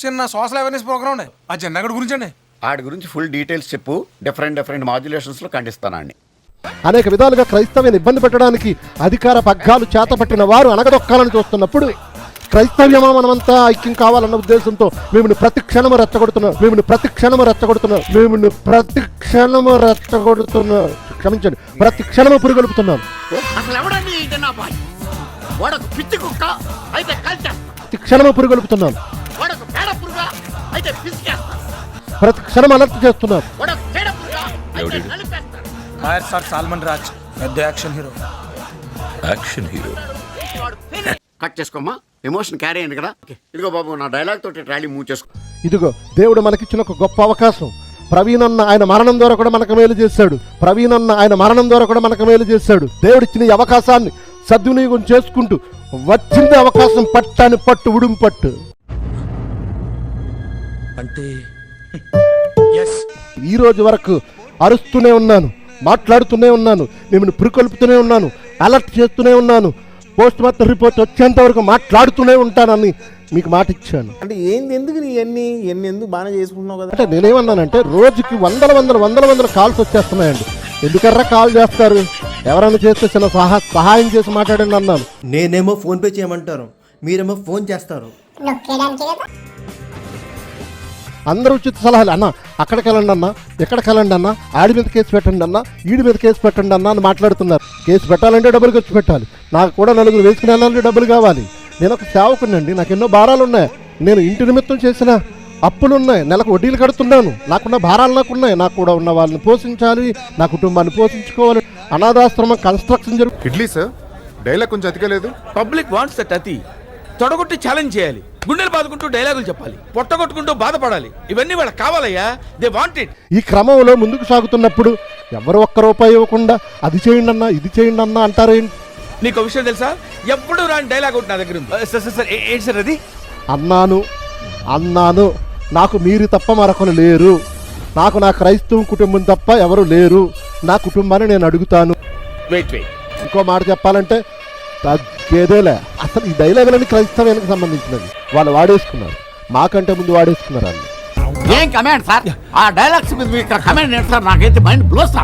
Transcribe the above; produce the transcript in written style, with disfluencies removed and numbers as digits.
చిన్న social awareness programme అండి. ఆ చిన్నగడి గురించి అండి. ఆడి గురించి ఫుల్ డీటెయిల్స్ చెప్పు. డిఫరెంట్ మాడ్యులేషన్స్లో ఖండిస్తానండి. అనేక విధాలుగా క్రైస్తవ్యాన్ని ఇబ్బంది పెట్టడానికి అధికార పగ్గాలు చేతపట్టిన వారు అనగదొక్కాలని చూస్తున్నప్పుడు క్రైస్తవ్యమా మనమంతా ఐక్యం కావాలన్న ఉద్దేశంతో మేము ప్రతి క్షణము రెచ్చగొడుతున్నాం. క్షమించండి, ప్రతి క్షణము పురుగొలుపుతున్నాం. ప్రతి క్షణము పురుగొలుపుతున్నాం. ప్రతి క్షణం అలర్ట్ చేస్తున్నాం. సార్ సాల్మన్ రాజ్ పెద్ద యాక్షన్ హీరో. కట్ చేసుకోమ్మా, ఎమోషన్ క్యారీ అయింది కదా. ఇదిగో బాబు, నా డైలాగ్ తోటి ట్రాలీ మూవ్ చేసుకో. ఇదిగో దేవుడు మనకిచ్చిన ఒక గొప్ప అవకాశం. ప్రవీణన్న ఆయన మరణం ద్వారా కూడా మనకు మేలు చేశాడు. దేవుడిచ్చిన ఈ అవకాశాన్ని సద్వినియోగం చేసుకుంటూ వచ్చింది అవకాశం పట్టాని పట్టు ఉడుం పట్టు అంటే ఈ రోజు వరకు అరుస్తూనే ఉన్నాను, మాట్లాడుతూనే ఉన్నాను, మిమ్మల్ని పురికొల్పుతూనే ఉన్నాను, అలర్ట్ చేస్తూనే ఉన్నాను. పోస్ట్ మార్టం రిపోర్ట్ వచ్చేంత వరకు మాట్లాడుతూనే ఉంటానని మీకు మాట ఇచ్చాను. అంటే ఏంది, ఎందుకు నీ ఎన్ని ఎందుకు బాగా చేసుకుంటున్నావు కదా. అంటే నేనేమన్నానంటే రోజుకి వందల కాల్స్ వచ్చేస్తున్నాయండి. ఎందుకర్రా కాల్ చేస్తారు, ఎవరైనా చేస్తే చిన్న సహాయం చేసి మాట్లాడండి అన్నాను. నేనేమో ఫోన్ పే చేయమంటారు, మీరేమో ఫోన్ చేస్తారు. అందరూ ఉచిత సలహాలు అన్న, అక్కడికి వెళ్ళండి అన్న, ఎక్కడికి వెళ్ళండి అన్న, ఆడి మీద కేసు పెట్టండి అన్న, ఈడి మీద కేసు పెట్టండి అన్న అని మాట్లాడుతున్నారు. కేసు పెట్టాలంటే డబ్బులు ఖర్చు పెట్టాలి. నాకు కూడా నలుగురు వేసుకుని వెళ్ళాలంటే డబ్బులు కావాలి. నేను ఒక సేవకునండి, నాకు ఎన్నో భారాలు ఉన్నాయి. నేను ఇంటి నిమిత్తం చేసిన అప్పులు ఉన్నాయి, నెలకు వడ్డీలు కడుతున్నాను. నాకున్న భారాలు నాకున్నాయి. నాకు కూడా ఉన్న వాళ్ళని పోషించాలి, నా కుటుంబాన్ని పోషించుకోవాలి. అనాథాశ్రమం కన్స్ట్రక్షన్ ఇడ్లీ సార్, డైలాగ్ కొంచెం అతికలేదు. Public wants that. అతి తొడగొట్టి ఛాలెంజ్ చేయాలి, గుండెలు బాదుకుంటూ డైలాగులు చెప్పాలి, పొట్టగొట్టుకుంటూ బాధపడాలి. ఇవన్నీ వాళ్ళకి కావాలయ్యా, దే వాంట్ ఇట్. ఈ క్రమంలో ముందుకు సాగుతున్నప్పుడు ఎవరు ఒక్క రూపాయి ఇవ్వకుండా అది చేయండి అన్నా, ఇది చేయండి అన్నా అంటారేంటి? నీకు విషయం తెలుసా, ఎప్పుడు రాని డైలాగ్ ఒకటి నా దగ్గర ఉంది. సార్ ఏంటి సార్ అది? అన్నాను నాకు మీరు తప్ప మరొకరు లేరు, నాకు నా క్రైస్తవ కుటుంబం తప్ప ఎవరు లేరు, నా కుటుంబాన్ని నేను అడుగుతాను. వెయిట్ ఇంకో మాట చెప్పాలంటే తగ్గేదేలే. అసలు ఈ డైలాగులన్నీ క్రైస్తవానికి సంబంధించినది. వాళ్ళు వాడేసుకున్నారు, మాకంటే ముందు వాడేసుకున్నారు వాళ్ళు. ఏం కమాండ్ సార్, ఆ డైలాగ్స్ మీద కమాండ్ ఏంటి సార్? నాకైతే మైండ్ బ్లోస్.